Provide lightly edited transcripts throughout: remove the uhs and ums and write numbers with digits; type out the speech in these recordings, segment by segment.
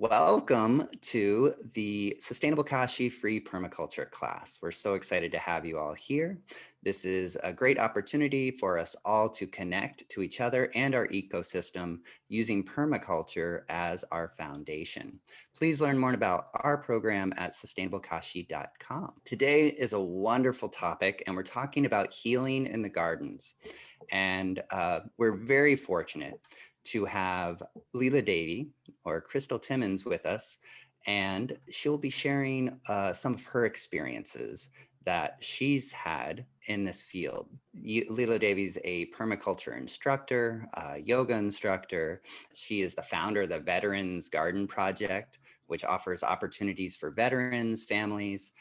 Welcome to the Sustainable Kashi Free Permaculture class. We're so excited to have you all here. This is a great opportunity for us all to connect to each other and our ecosystem using permaculture as our foundation. Please learn more about our program at sustainablekashi.com. Today is a wonderful topic, and we're talking about healing in the gardens. And we're very fortunate to have Leela Davy or Crystal Timmons with us, and she'll be sharing some of her experiences that she's had in this field. Leela Davy's a permaculture instructor, a yoga instructor. She is the founder of the Veterans Garden Project, which offers opportunities for veterans, families,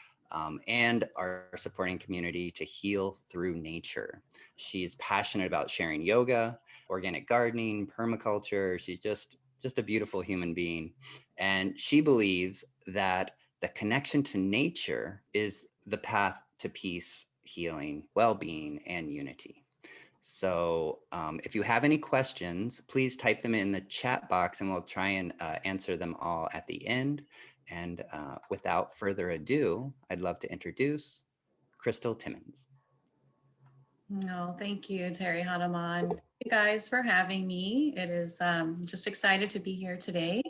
and our supporting community to heal through nature. She's passionate about sharing yoga, organic gardening, permaculture. She's just a beautiful human being. And she believes that the connection to nature is the path to peace, healing, well-being, and unity. So if you have any questions, please type them in the chat box and we'll try and answer them all at the end. And without further ado, I'd love to introduce Crystal Timmons. Oh, thank you, Terry Hanuman. Thank you guys for having me. It is just excited to be here today.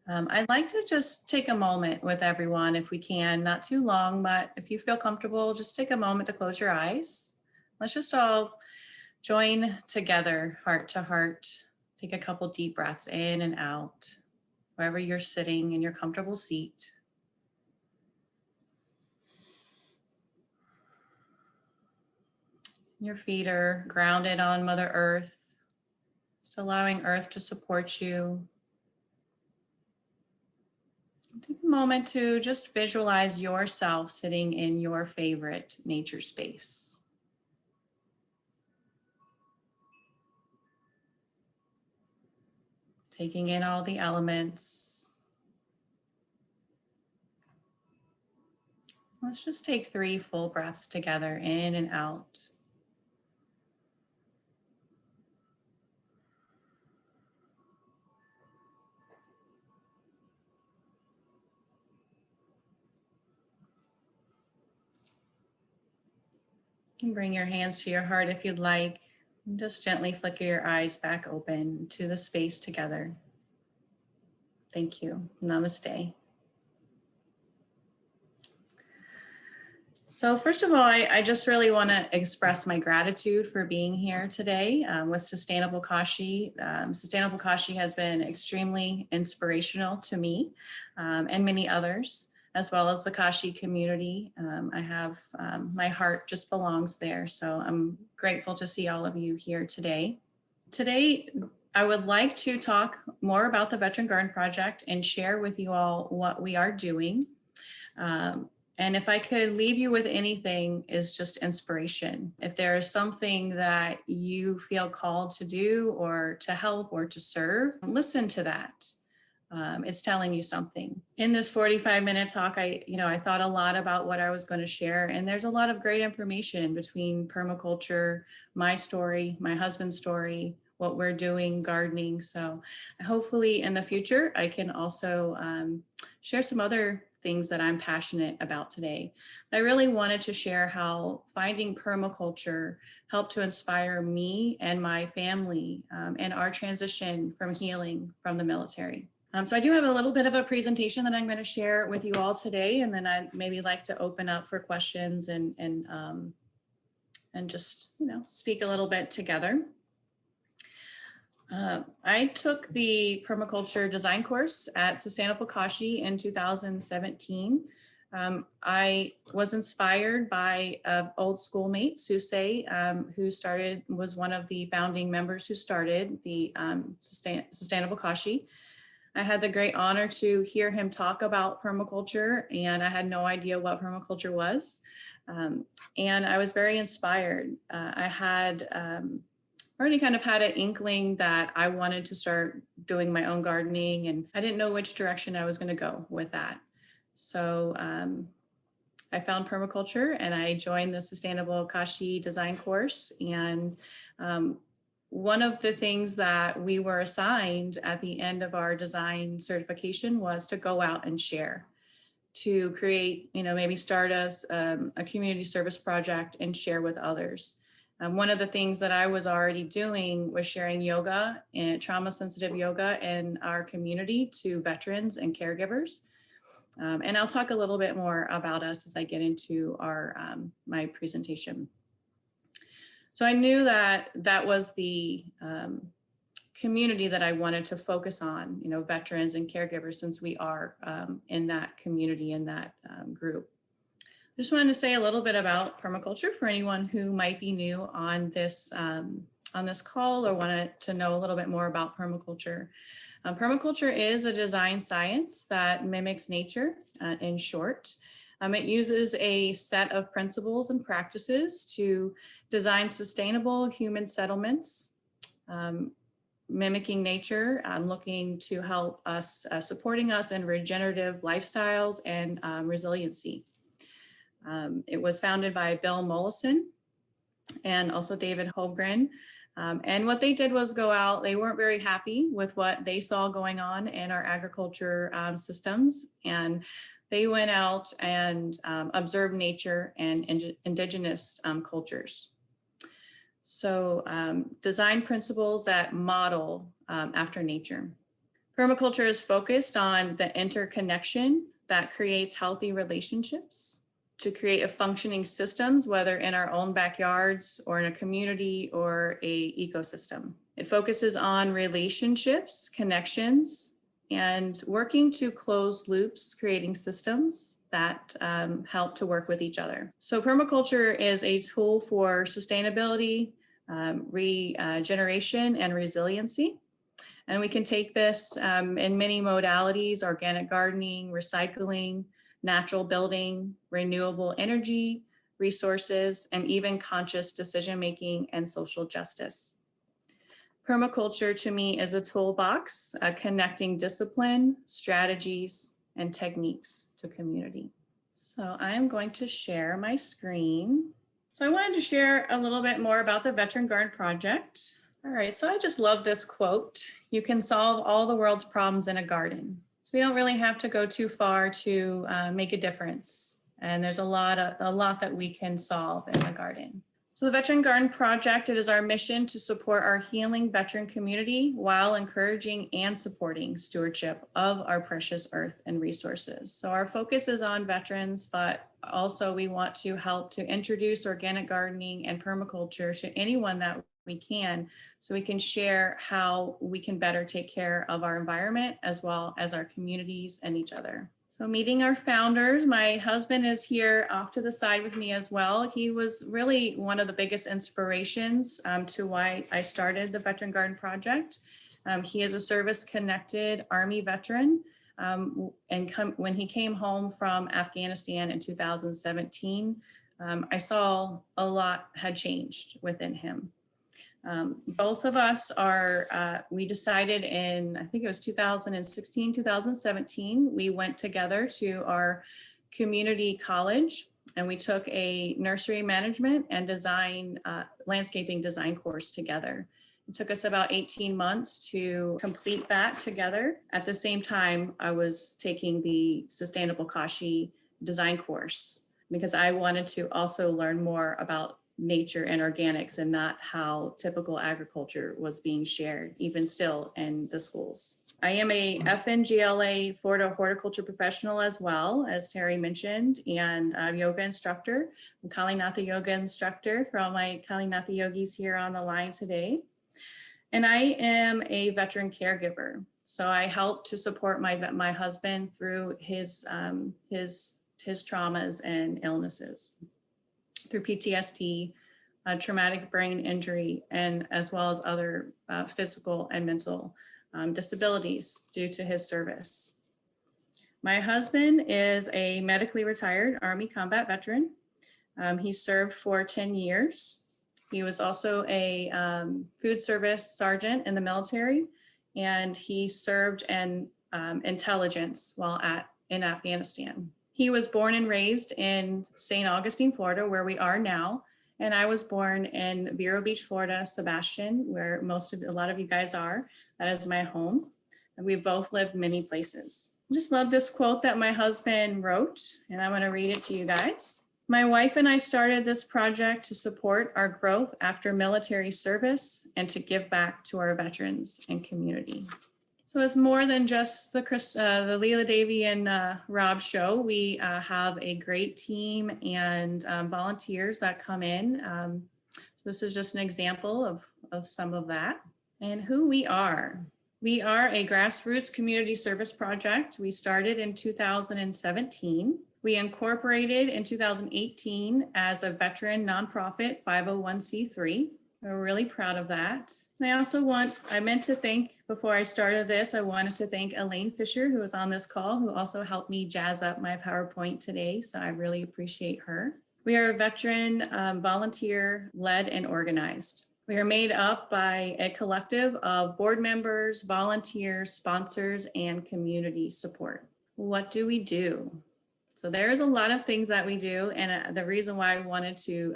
I'd like to just take a moment with everyone if we can, not too long, but if you feel comfortable, just take a moment to close your eyes. Let's just all join together, heart to heart. Take a couple deep breaths in and out, wherever you're sitting in your comfortable seat. Your feet are grounded on Mother Earth, just allowing Earth to support you. Take a moment to just visualize yourself sitting in your favorite nature space. Taking in all the elements. Let's just take 3 full breaths together, in and out. You can bring your hands to your heart if you'd like. And just gently flicker your eyes back open to the space together. Thank you. Namaste. So first of all, I just really want to express my gratitude for being here today with Sustainable Kashi. Sustainable Kashi has been extremely inspirational to me and many others, as well as the Kashi community. I have, my heart just belongs there. So I'm grateful to see all of you here today. Today, I would like to talk more about the Veteran Garden Project and share with you all what we are doing. And if I could leave you with anything, is just inspiration. If there is something that you feel called to do or to help or to serve, listen to that. It's telling you something. In this 45-minute talk, I thought a lot about what I was going to share, and there's a lot of great information between permaculture, my story, my husband's story, what we're doing, gardening. So hopefully in the future, I can also share some other things that I'm passionate about today. I really wanted to share how finding permaculture helped to inspire me and my family and our transition from healing from the military. So I do have a little bit of a presentation that I'm going to share with you all today, and then I'd maybe like to open up for questions and just speak a little bit together. I took the permaculture design course at Sustainable Kashi in 2017. I was inspired by an old schoolmate, Susei, who was one of the founding members who started the Sustainable Kashi. I had the great honor to hear him talk about permaculture, and I had no idea what permaculture was. And I was very inspired. I had already kind of had an inkling that I wanted to start doing my own gardening, and I didn't know which direction I was going to go with that. So I found permaculture and I joined the Sustainable Kashi design course. And one of the things that we were assigned at the end of our design certification was to go out and share, to create, maybe start a community service project and share with others. One of the things that I was already doing was sharing yoga and trauma sensitive yoga in our community to veterans and caregivers. And I'll talk a little bit more about us as I get into my presentation. So I knew that that was the community that I wanted to focus on, veterans and caregivers, since we are in that community, in that group. I just wanted to say a little bit about permaculture for anyone who might be new on this call or wanted to know a little bit more about permaculture. Permaculture is a design science that mimics nature, in short. It uses a set of principles and practices to design sustainable human settlements, mimicking nature, looking to help us, supporting us in regenerative lifestyles and resiliency. It was founded by Bill Mollison and also David Holmgren. And what they did was go out, they weren't very happy with what they saw going on in our agriculture systems. And they went out and observed nature and indigenous cultures. So design principles that model after nature. Permaculture is focused on the interconnection that creates healthy relationships to create a functioning systems, whether in our own backyards or in a community or a ecosystem. It focuses on relationships, connections, and working to close loops, creating systems that help to work with each other. So permaculture is a tool for sustainability, regeneration, and resiliency. And we can take this in many modalities: organic gardening, recycling, natural building, renewable energy, resources, and even conscious decision-making and social justice. Permaculture to me is a toolbox connecting discipline, strategies, and techniques to community. So I am going to share my screen. So I wanted to share a little bit more about the Veteran Garden Project. All right, so I just love this quote: "You can solve all the world's problems in a garden." So we don't really have to go too far to make a difference. And there's a lot that we can solve in the garden. So the Veteran Garden Project, it is our mission to support our healing veteran community while encouraging and supporting stewardship of our precious earth and resources. So our focus is on veterans, but also we want to help to introduce organic gardening and permaculture to anyone that we can, so we can share how we can better take care of our environment as well as our communities and each other. So meeting our founders, my husband is here off to the side with me as well. He was really one of the biggest inspirations to why I started the Veteran Garden Project. He is a service-connected Army veteran. When he came home from Afghanistan in 2017, I saw a lot had changed within him. Both of us we decided in, I think it was 2016, 2017, we went together to our community college and we took a nursery management and landscaping design course together. It took us about 18 months to complete that together. At the same time, I was taking the Sustainable Kashi design course because I wanted to also learn more about nature and organics and not how typical agriculture was being shared, even still in the schools. I am a FNGLA Florida horticulture professional as well, as Terry mentioned, and a yoga instructor. I'm Kalinatha yoga instructor for all my Kalinatha yogis here on the line today. And I am a veteran caregiver. So I help to support my husband through his traumas and illnesses, through PTSD, traumatic brain injury, and as well as other physical and mental disabilities due to his service. My husband is a medically retired Army combat veteran. He served for 10 years. He was also a food service sergeant in the military, and he served in intelligence while in Afghanistan. He was born and raised in St. Augustine, Florida, where we are now, and I was born in Vero Beach, Florida, Sebastian, where a lot of you guys are. That is my home. And we've both lived many places. I just love this quote that my husband wrote, and I'm going to read it to you guys. My wife and I started this project to support our growth after military service and to give back to our veterans and community. So it's more than just the Leela Davy and Rob show. We have a great team and volunteers that come in. So this is just an example of some of that. And who we are. We are a grassroots community service project. We started in 2017. We incorporated in 2018 as a veteran nonprofit 501c3. We're really proud of that. And I meant to thank, before I started this, I wanted to thank Elaine Fisher, who was on this call, who also helped me jazz up my PowerPoint today. So I really appreciate her. We are a veteran, volunteer led and organized. We are made up by a collective of board members, volunteers, sponsors, and community support. What do we do? So there's a lot of things that we do. And the reason why I wanted to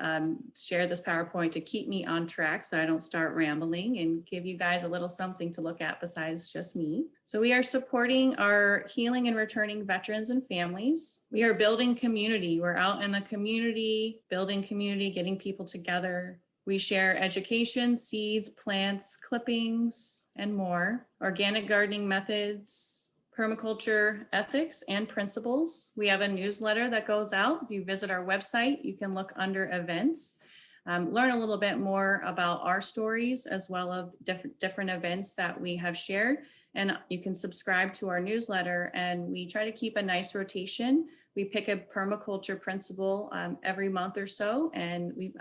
share this PowerPoint to keep me on track so I don't start rambling and give you guys a little something to look at besides just me. So we are supporting our healing and returning veterans and families. We are building community. We're out in the community, building community, getting people together. We share education, seeds, plants, clippings, and more. Organic gardening methods, permaculture ethics and principles. We have a newsletter that goes out. If you visit our website, you can look under events, learn a little bit more about our stories as well as different events that we have shared. And you can subscribe to our newsletter, and we try to keep a nice rotation. We pick a permaculture principle every month or so, and we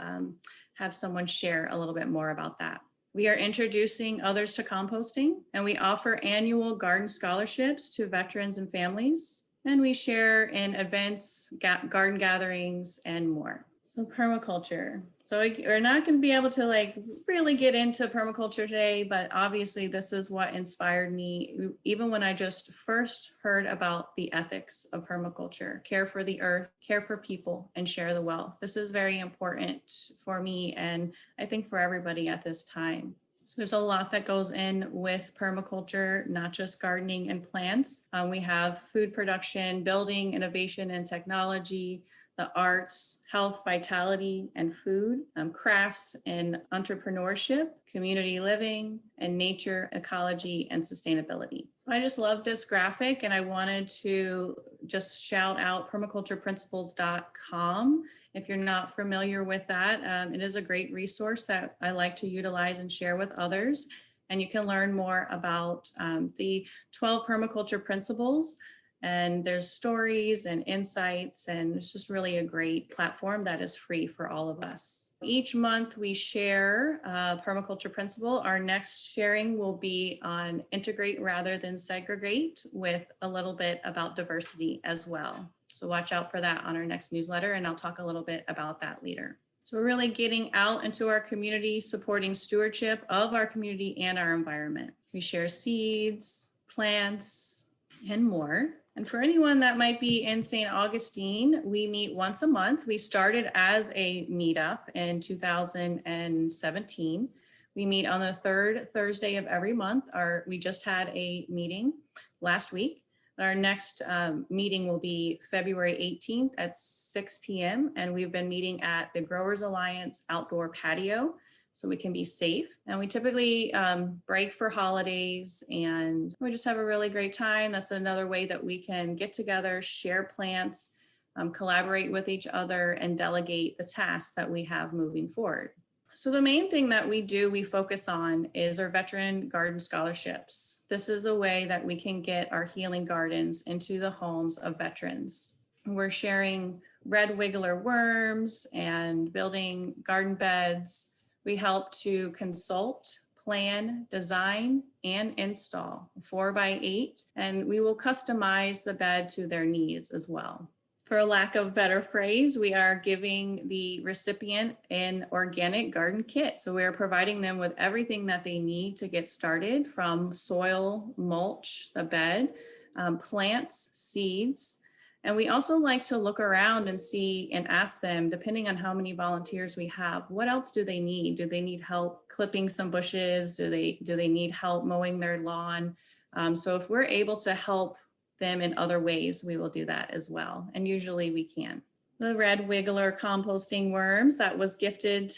have someone share a little bit more about that. We are introducing others to composting, and we offer annual garden scholarships to veterans and families. And we share in events, garden gatherings, and more. So permaculture. So we're not going to be able to really get into permaculture today, but obviously this is what inspired me, even when I just first heard about the ethics of permaculture: care for the earth, care for people, and share the wealth. This is very important for me, and I think for everybody at this time. So there's a lot that goes in with permaculture, not just gardening and plants. We have food production, building, innovation and technology, the arts, health, vitality, and food, crafts and entrepreneurship, community living, and nature, ecology, and sustainability. I just love this graphic, and I wanted to just shout out permacultureprinciples.com. If you're not familiar with that, it is a great resource that I like to utilize and share with others. And you can learn more about the 12 permaculture principles. And there's stories and insights, and it's just really a great platform that is free for all of us. Each month we share permaculture principle. Our next sharing will be on integrate rather than segregate, with a little bit about diversity as well. So watch out for that on our next newsletter, and I'll talk a little bit about that later. So we're really getting out into our community, supporting stewardship of our community and our environment. We share seeds, plants, and more. And for anyone that might be in St. Augustine, we meet once a month. We started as a meetup in 2017. We meet on the third Thursday of every month. We just had a meeting last week. Our next meeting will be February 18th at 6 p.m. And we've been meeting at the Growers Alliance outdoor patio, so we can be safe. And we typically break for holidays, and we just have a really great time. That's another way that we can get together, share plants, collaborate with each other, and delegate the tasks that we have moving forward. So the main thing that we focus on is our veteran garden scholarships. This is the way that we can get our healing gardens into the homes of veterans. We're sharing red wiggler worms and building garden beds. We help to consult, plan, design, and install 4x8, and we will customize the bed to their needs as well. For lack of better phrase, we are giving the recipient an organic garden kit. So we are providing them with everything that they need to get started, from soil, mulch, the bed, plants, seeds, And we also like to look around and see and ask them, depending on how many volunteers we have, what else do they need? Do they need help clipping some bushes? Do they need help mowing their lawn? So if we're able to help them in other ways, we will do that as well. And usually we can. The red wiggler composting worms, that was gifted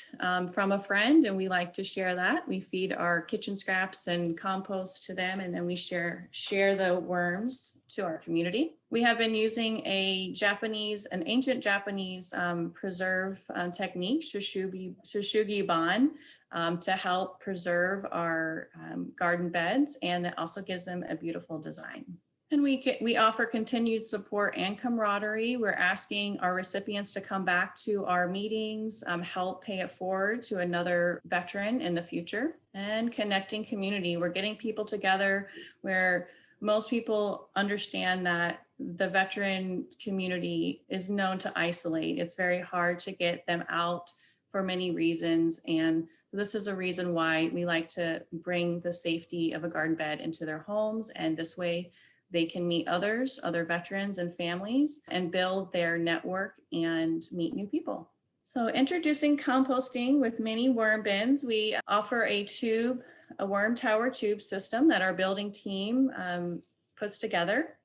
from a friend, and we like to share that. We feed our kitchen scraps and compost to them, and then we share the worms to our community. We have been using an ancient Japanese preserve technique, shushugi ban, to help preserve our garden beds, and it also gives them a beautiful design. And we offer continued support and camaraderie. We're asking our recipients to come back to our meetings, help pay it forward to another veteran in the future, and connecting community. We're getting people together where most people understand that the veteran community is known to isolate. It's very hard to get them out for many reasons. And this is a reason why we like to bring the safety of a garden bed into their homes. And this way, they can meet other veterans and families, and build their network and meet new people. So introducing composting with mini worm bins, we offer a worm tower tube system that our building team puts together.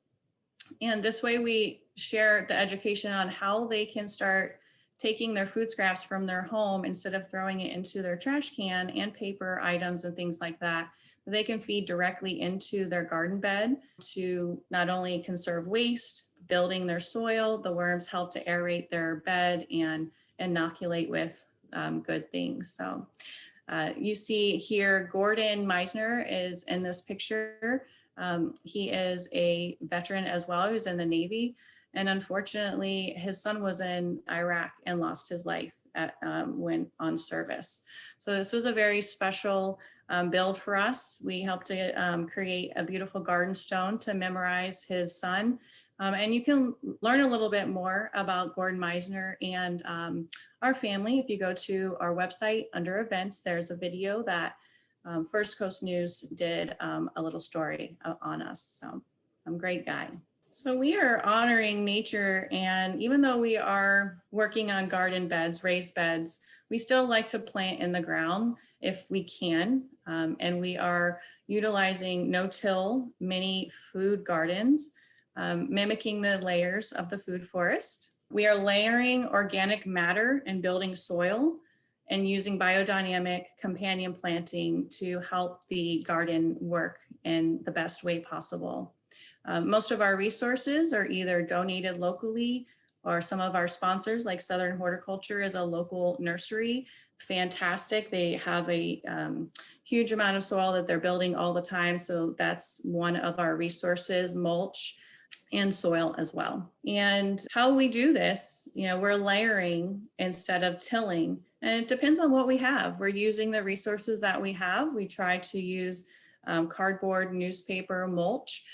And this way we share the education on how they can start taking their food scraps from their home, instead of throwing it into their trash can and paper items and things like that. They can feed directly into their garden bed to not only conserve waste, building their soil. The worms help to aerate their bed and inoculate with good things. So you see here, Gordon Meisner is in this picture. He is a veteran as well. He was in the Navy. And unfortunately, his son was in Iraq and lost his life when on service. So this was a very special build for us. We helped to create a beautiful garden stone to memorize his son. And you can learn a little bit more about Gordon Meisner and our family. If you go to our website under events, there's a video that First Coast News did a little story on us. So great guy. So we are honoring nature, and even though we are working on garden beds, raised beds, we still like to plant in the ground if we can. And we are utilizing no-till mini food gardens, mimicking the layers of the food forest. We are layering organic matter and building soil, and using biodynamic companion planting to help the garden work in the best way possible. Most of our resources are either donated locally, or some of our sponsors, like Southern Horticulture is a local nursery. Fantastic. They have a huge amount of soil that they're building all the time. So that's one of our resources, mulch and soil as well. And how we do this, we're layering instead of tilling. And it depends on what we have. We're using the resources that we have. We try to use cardboard, newspaper, mulch,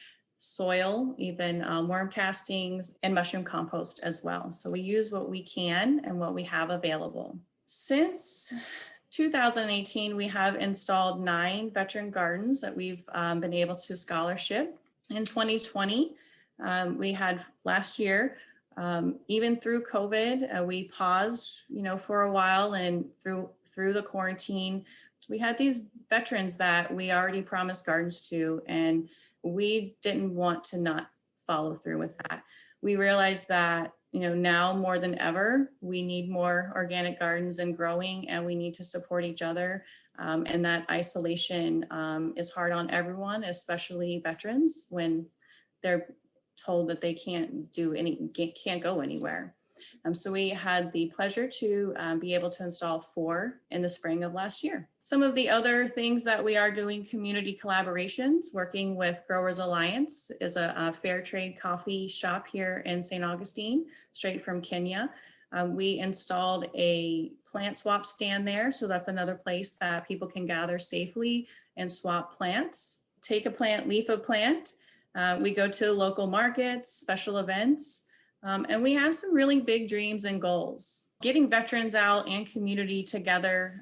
soil, even worm castings, and mushroom compost as well. So we use what we can and what we have available. Since 2018, we have installed 9 veteran gardens that we've been able to scholarship. In 2020, we had last year, even through COVID, we paused, for a while, and through the quarantine, we had these veterans that we already promised gardens to, and we didn't want to not follow through with that. We realized that, now more than ever, we need more organic gardens and growing, and we need to support each other. And that isolation is hard on everyone, especially veterans, when they're told that they can't go anywhere. So we had the pleasure to be able to install 4 in the spring of last year. Some of the other things that we are doing: community collaborations, working with Growers Alliance is a fair trade coffee shop here in St. Augustine, straight from Kenya. We installed a plant swap stand there. So that's another place that people can gather safely and swap plants. Take a plant, leave a plant. We go to local markets, special events, and we have some really big dreams and goals. Getting veterans out and community together,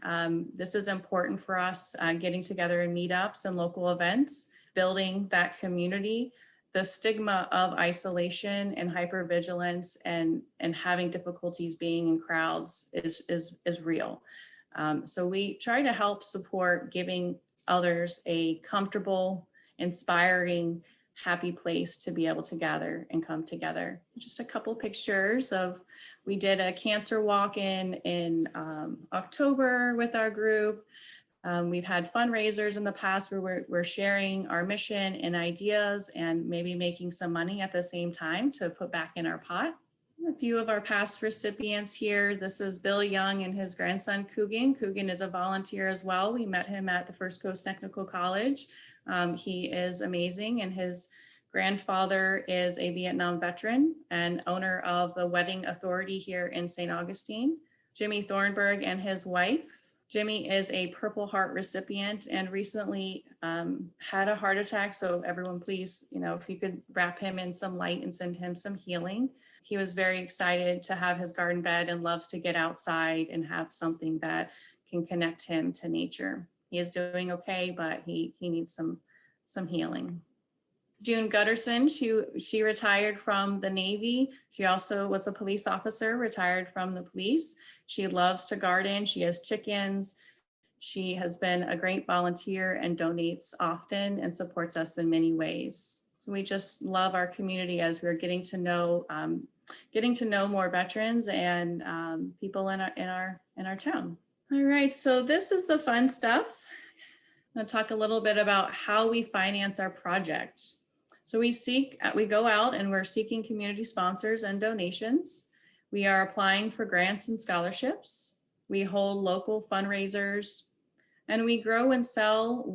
this is important for us, getting together in meetups and local events, building that community. the stigma of isolation and hypervigilance and having difficulties being in crowds is real. So we try to help support giving others a comfortable, inspiring, happy place to be able to gather and come together. Just a couple pictures of, we did a cancer walk-in October with our group. We've had fundraisers in the past where we're sharing our mission and ideas and maybe making some money at the same time to put back in our pot. A few of our past recipients here. This is Bill Young and his grandson, Coogan. Coogan is a volunteer as well. We met him at the First Coast Technical College. He is amazing, and his grandfather is a Vietnam veteran and owner of the Wedding Authority here in St. Augustine. Jimmy Thornburg and his wife. Jimmy is a Purple Heart recipient and recently had a heart attack. So everyone, please, if you could wrap him in some light and send him some healing. He was very excited to have his garden bed and loves to get outside and have something that can connect him to nature. He is doing okay, but he needs some healing. June Gutterson, she retired from the Navy. She also was a police officer, retired from the police. She loves to garden. She has chickens. She has been a great volunteer and donates often and supports us in many ways. So we just love our community as we're getting to know more veterans and people in our town. All right, so this is the fun stuff. I'm going to talk a little bit about how we finance our project. So we go out and we're seeking community sponsors and donations. We are applying for grants and scholarships. We hold local fundraisers, and we grow and sell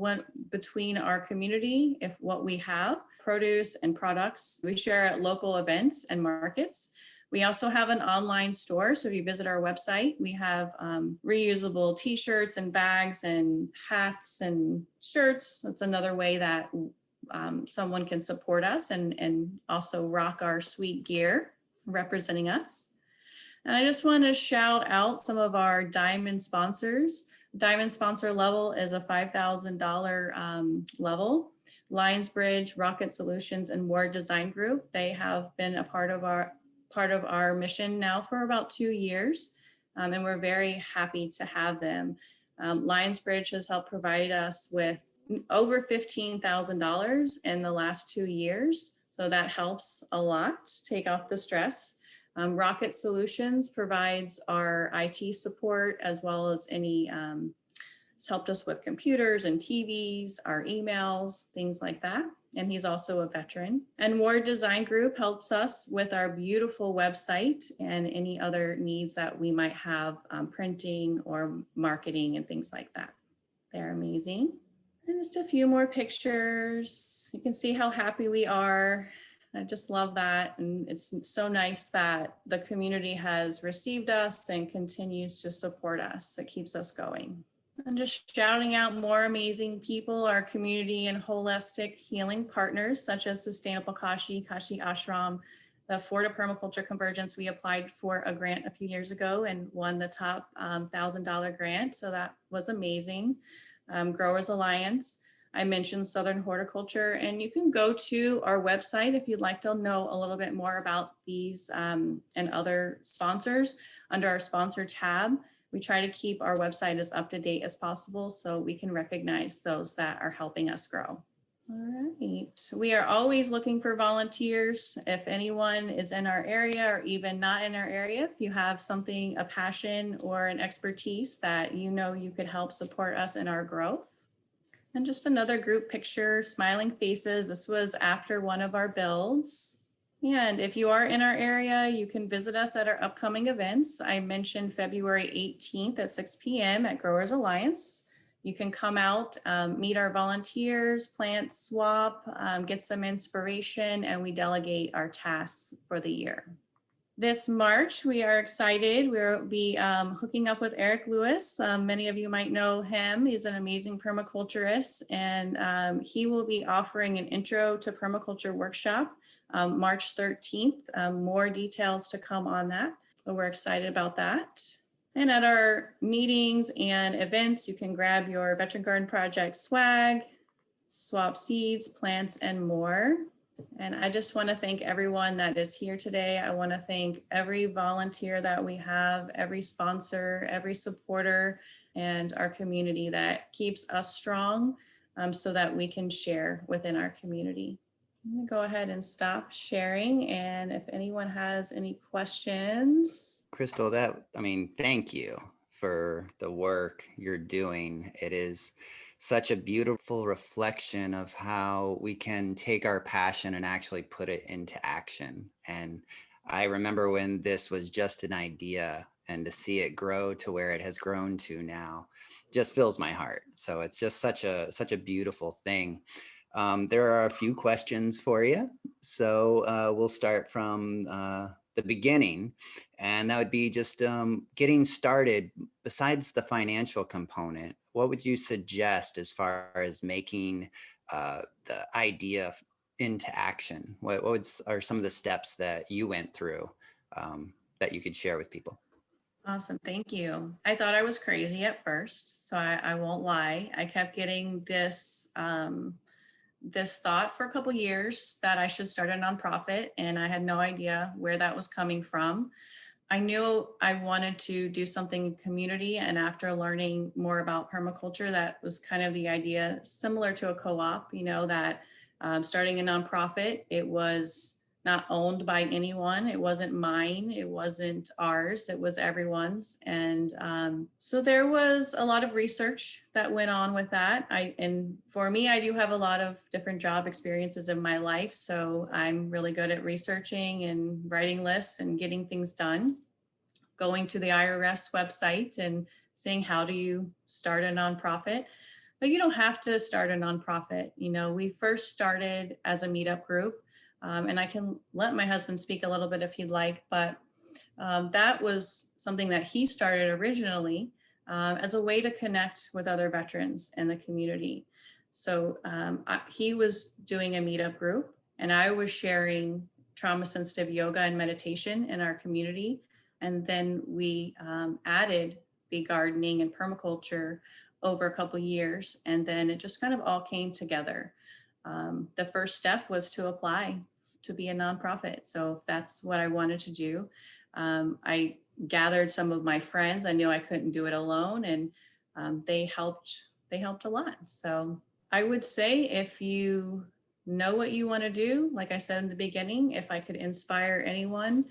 between our community, if what we have, produce and products. We share at local events and markets. We also have an online store. So if you visit our website, we have reusable t-shirts and bags and hats and shirts. That's another way that someone can support us and also rock our sweet gear representing us. And I just want to shout out some of our diamond sponsors. Diamond sponsor level is a $5,000 level. Lionsbridge, Rocket Solutions, and Ward Design Group. They have been a part of our mission now for about 2 years, and we're very happy to have them. Lionsbridge has helped provide us with over $15,000 in the last 2 years, so that helps a lot take off the stress. Rocket Solutions provides our IT support as well as it's helped us with computers and TVs, our emails, things like that. And he's also a veteran. And Ward Design Group helps us with our beautiful website and any other needs that we might have, printing or marketing and things like that. They're amazing. And just a few more pictures. You can see how happy we are. I just love that. And it's so nice that the community has received us and continues to support us. It keeps us going. And just shouting out more amazing people, our community and holistic healing partners, such as Sustainable Kashi, Kashi Ashram, the Florida Permaculture Convergence. We applied for a grant a few years ago and won the top $1,000 grant. So that was amazing. Growers Alliance. I mentioned Southern Horticulture, and you can go to our website if you'd like to know a little bit more about these and other sponsors. Under our sponsor tab, we try to keep our website as up to date as possible so we can recognize those that are helping us grow. All right, we are always looking for volunteers. If anyone is in our area or even not in our area, if you have something, a passion or an expertise that you could help support us in our growth. And just another group picture, smiling faces. This was after one of our builds. And if you are in our area, you can visit us at our upcoming events. I mentioned February 18th at 6 p.m. at Growers Alliance. You can come out, meet our volunteers, plant swap, get some inspiration, and we delegate our tasks for the year. This March, we are excited. We'll be hooking up with Eric Lewis. Many of you might know him. He's an amazing permaculturist, and he will be offering an intro to permaculture workshop March 13th. More details to come on that. So we're excited about that. And at our meetings and events, you can grab your Veteran Garden Project swag, swap seeds, plants, and more. And I just want to thank everyone that is here today. I want to thank every volunteer that we have, every sponsor, every supporter, and our community that keeps us strong so that we can share within our community. I'm going to go ahead and stop sharing. And if anyone has any questions. Crystal, thank you for the work you're doing. It is such a beautiful reflection of how we can take our passion and actually put it into action. And I remember when this was just an idea, and to see it grow to where it has grown to now just fills my heart. So it's just such a beautiful thing. There are a few questions for you. So we'll start from the beginning, and that would be just getting started. Besides the financial component, what would you suggest as far as making the idea into action? Are some of the steps that you went through that you could share with people? Awesome. Thank you. I thought I was crazy at first, so I won't lie. I kept getting this thought for a couple years that I should start a nonprofit, and I had no idea where that was coming from. I knew I wanted to do something in community, and after learning more about permaculture, that was kind of the idea, similar to a co-op, that starting a nonprofit, it was not owned by anyone. It wasn't mine. It wasn't ours. It was everyone's. And so there was a lot of research that went on with that. And for me, I do have a lot of different job experiences in my life. So I'm really good at researching and writing lists and getting things done, going to the IRS website and saying, how do you start a nonprofit? But you don't have to start a nonprofit. We first started as a meetup group, and I can let my husband speak a little bit if he'd like, but that was something that he started originally as a way to connect with other veterans in the community. So he was doing a meetup group, and I was sharing trauma sensitive yoga and meditation in our community. And then we added the gardening and permaculture over a couple years. And then it just kind of all came together. The first step was to apply to be a nonprofit. So that's what I wanted to do. I gathered some of my friends. I knew I couldn't do it alone, and they helped. They helped a lot. So I would say, if you know what you want to do, like I said in the beginning, if I could inspire anyone,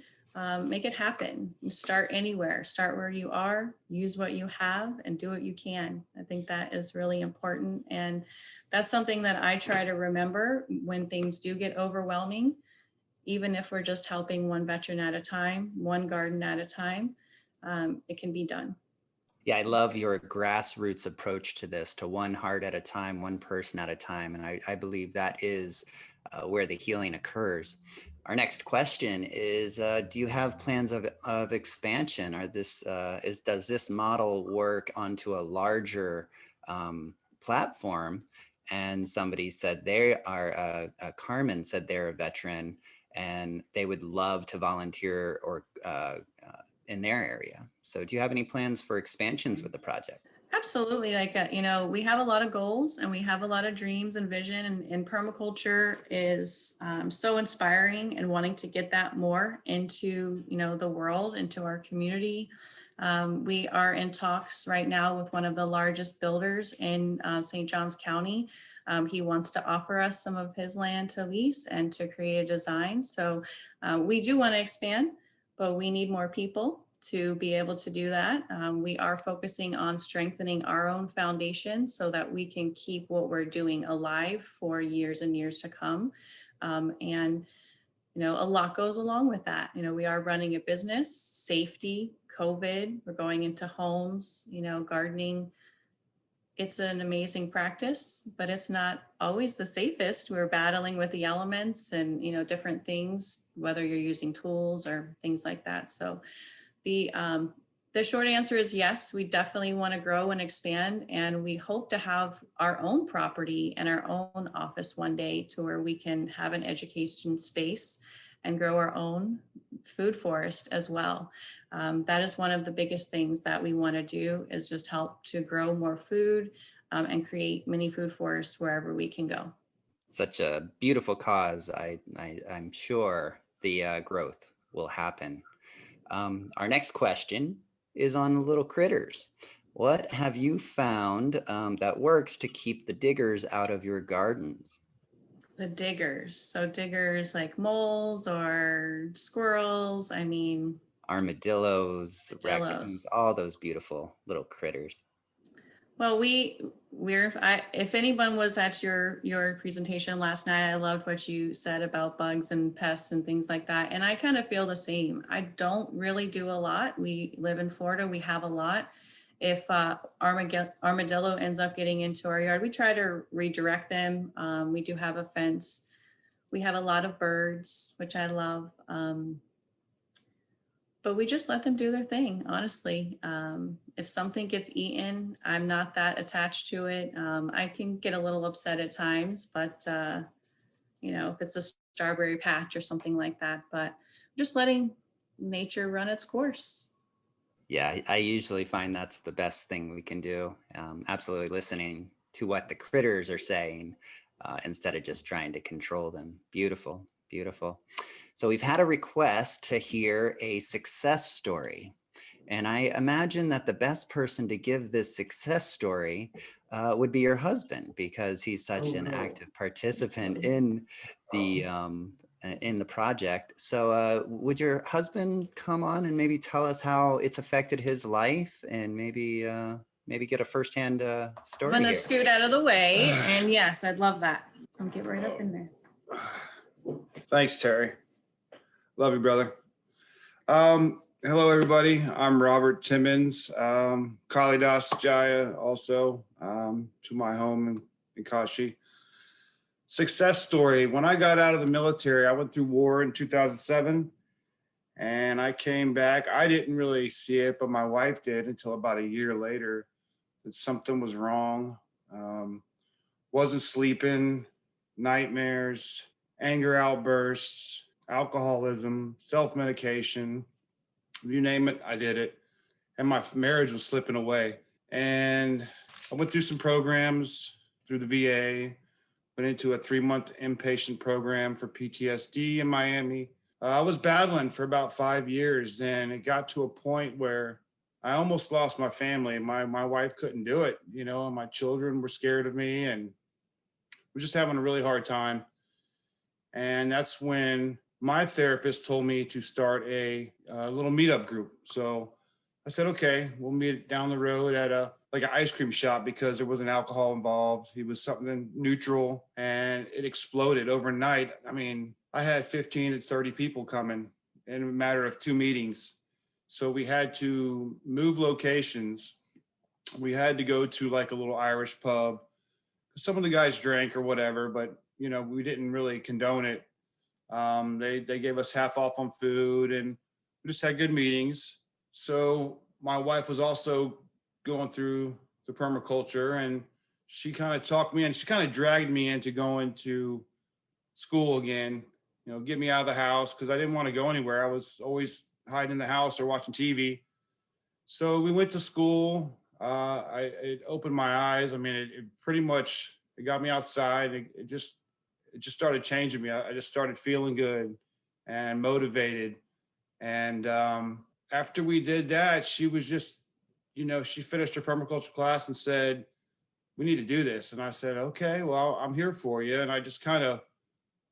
make it happen. Start anywhere. Start where you are. Use what you have, and do what you can. I think that is really important, and that's something that I try to remember when things do get overwhelming. Even if we're just helping one veteran at a time, one garden at a time, it can be done. Yeah, I love your grassroots approach to this, to one heart at a time, one person at a time. And I believe that is where the healing occurs. Our next question is, do you have plans of expansion? Does this model work onto a larger platform? And somebody said Carmen said they're a veteran and they would love to volunteer or in their area. So do you have any plans for expansions with the project? Absolutely. We have a lot of goals, and we have a lot of dreams and vision, and permaculture is so inspiring, and wanting to get that more into, the world, into our community. We are in talks right now with one of the largest builders in St. Johns County. He wants to offer us some of his land to lease and to create a design. So we do want to expand, but we need more people to be able to do that. We are focusing on strengthening our own foundation so that we can keep what we're doing alive for years and years to come. And a lot goes along with that. We are running a business, safety, COVID, we're going into homes, gardening. It's an amazing practice, but it's not always the safest. We're battling with the elements and, different things, whether you're using tools or things like that. So the short answer is yes, we definitely want to grow and expand, and we hope to have our own property and our own office one day, to where we can have an education space and grow our own food forest as well. That is one of the biggest things that we want to do, is just help to grow more food and create mini food forests wherever we can go. Such a beautiful cause. I'm sure the growth will happen. Our next question is on little critters. What have you found that works to keep the diggers out of your gardens? The diggers. So diggers like moles or squirrels. I mean, Armadillos, raccoons, armadillos. all those beautiful little critters. Well, if anyone was at your presentation last night, I loved what you said about bugs and pests and things like that. And I kind of feel the same. I don't really do a lot. We live in Florida. We have a lot. If armadillo ends up getting into our yard, we try to redirect them. We do have a fence. We have a lot of birds, which I love. But we just let them do their thing, honestly. If something gets eaten, I'm not that attached to it. I can get a little upset at times, but if it's a strawberry patch or something like that, but just letting nature run its course. Yeah, I usually find that's the best thing we can do. Absolutely listening to what the critters are saying instead of just trying to control them. Beautiful, beautiful. So we've had a request to hear a success story. And I imagine that the best person to give this success story would be your husband, because he's such Oh an no. active participant in the project. So would your husband come on and maybe tell us how it's affected his life, and maybe get a firsthand I'm story gonna here? scoot out of the way, and yes, I'd love that. I'll get right up in there. Thanks, Terry. Love you, brother. Hello, everybody. I'm Robert Timmons. Kalidas Jaya, also to my home in Kashi. Success story. When I got out of the military, I went through war in 2007, and I came back. I didn't really see it, but my wife did until about a year later that something was wrong. Wasn't sleeping, nightmares, anger outbursts, alcoholism, self-medication, you name it, I did it. And my marriage was slipping away. And I went through some programs through the VA, went into a 3-month inpatient program for PTSD in Miami. I was battling for about 5 years, and it got to a point where I almost lost my family. My wife couldn't do it, and my children were scared of me, and we're just having a really hard time. And that's when my therapist told me to start a little meetup group. So I said, okay, we'll meet down the road at an ice cream shop, because there wasn't alcohol involved. It was something neutral, and it exploded overnight. I mean, I had 15 to 30 people coming in a matter of 2 meetings. So we had to move locations. We had to go to a little Irish pub. Some of the guys drank or whatever, but we didn't really condone it. They gave us half off on food, and we just had good meetings. So my wife was also going through the permaculture, and she kind of talked me in. She kind of dragged me into going to school again, get me out of the house, because I didn't want to go anywhere. I was always hiding in the house or watching TV. So we went to school. It opened my eyes. I mean, it pretty much, it got me outside. It just started changing me. I just started feeling good and motivated. And after we did that, she was just, she finished her permaculture class and said, we need to do this. And I said, okay, well, I'm here for you. And I just kind of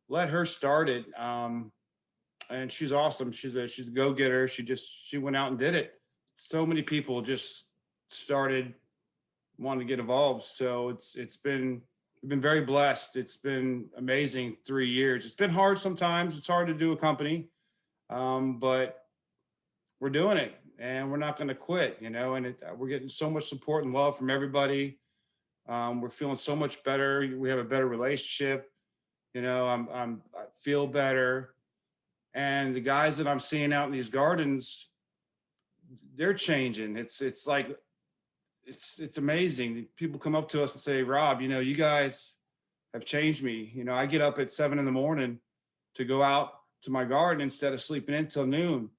let her start it. And she's awesome. She's a go-getter. She went out and did it. So many people just started wanting to get involved. So we've been very blessed. It's been amazing 3 years. It's been hard sometimes. It's hard to do a company, but we're doing it, and we're not going to quit, and we're getting so much support and love from everybody. We're feeling so much better. We have a better relationship. I feel better. And the guys that I'm seeing out in these gardens, they're changing. It's amazing. People come up to us and say, Rob, you guys have changed me. I get up at 7 a.m. to go out to my garden instead of sleeping in till noon.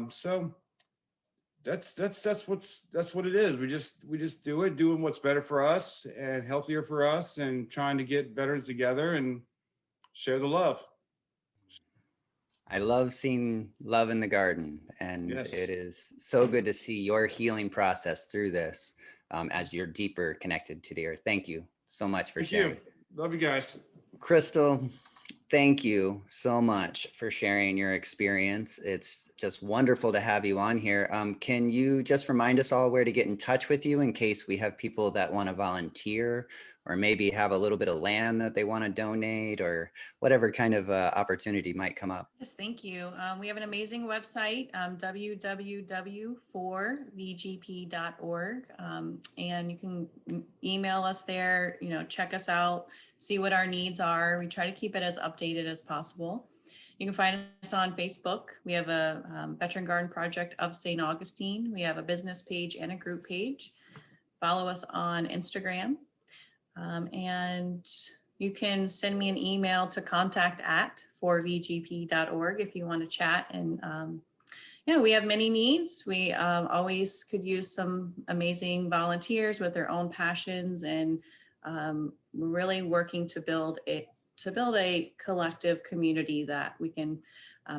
So that's what it is. We just do it, doing what's better for us and healthier for us, and trying to get better together and share the love. I love seeing love in the garden, and it Yes. is so good to see your healing process through this as you're deeper connected to the earth. Thank you so much for Thank you. sharing. Love you guys. Crystal, thank you so much for sharing your experience. It's just wonderful to have you on here. Can you just remind us all where to get in touch with you in case we have people that want to volunteer or maybe have a little bit of land that they want to donate or whatever kind of opportunity might come up? Yes, thank you. We have an amazing website, www.4vgp.org. And you can email us there, check us out, see what our needs are. We try to keep it as updated as possible. You can find us on Facebook. We have a Veteran Garden Project of St. Augustine. We have a business page and a group page. Follow us on Instagram. And you can send me an email to contact@4vgp.org if you want to chat. And we have many needs. We always could use some amazing volunteers with their own passions, and we're really working to build a collective community that we can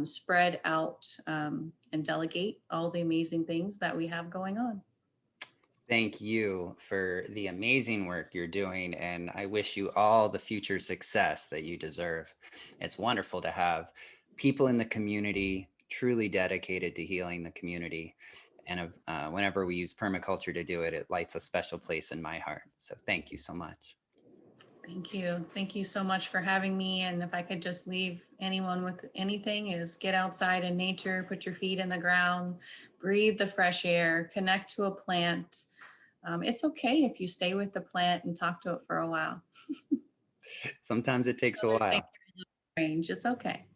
spread out and delegate all the amazing things that we have going on. Thank you for the amazing work you're doing, and I wish you all the future success that you deserve. It's wonderful to have people in the community truly dedicated to healing the community. And whenever we use permaculture to do it, it lights a special place in my heart. So thank you so much. Thank you. Thank you so much for having me. And if I could just leave anyone with anything, is get outside in nature, put your feet in the ground, breathe the fresh air, connect to a plant. It's okay if you stay with the plant and talk to it for a while. Sometimes it takes a Other things while. are strange. It's okay.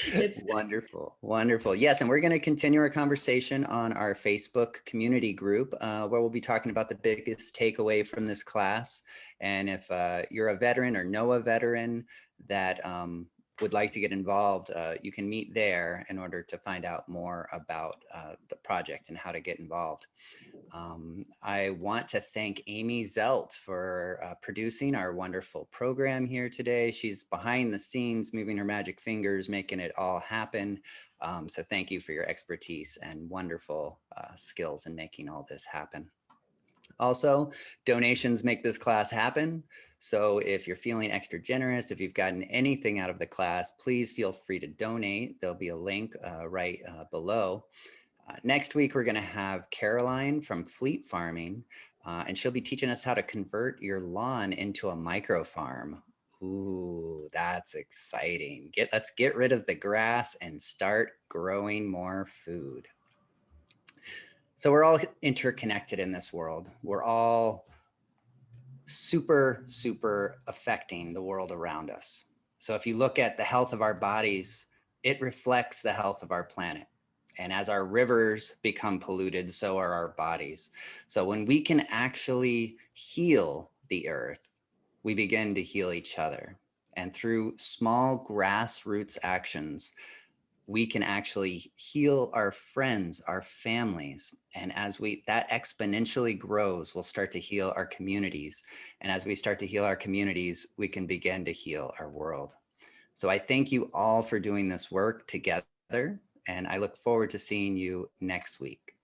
It's Wonderful, wonderful. Yes, and we're going to continue our conversation on our Facebook community group, where we'll be talking about the biggest takeaway from this class. And if you're a veteran or know a veteran that would like to get involved, you can meet there in order to find out more about the project and how to get involved. I want to thank Amy Zelt for producing our wonderful program here today. She's behind the scenes, moving her magic fingers, making it all happen. So thank you for your expertise and wonderful skills in making all this happen. Also, donations make this class happen. So if you're feeling extra generous, if you've gotten anything out of the class, please feel free to donate. There'll be a link right below. Next week, we're going to have Caroline from Fleet Farming, and she'll be teaching us how to convert your lawn into a micro farm. Ooh, that's exciting. Let's get rid of the grass and start growing more food. So we're all interconnected in this world. We're all super, super affecting the world around us. So if you look at the health of our bodies, it reflects the health of our planet. And as our rivers become polluted, so are our bodies. So when we can actually heal the earth, we begin to heal each other. And through small grassroots actions, we can actually heal our friends, our families. And as that exponentially grows, we'll start to heal our communities. And as we start to heal our communities, we can begin to heal our world. So I thank you all for doing this work together. And I look forward to seeing you next week.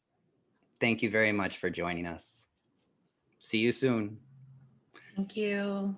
Thank you very much for joining us. See you soon. Thank you.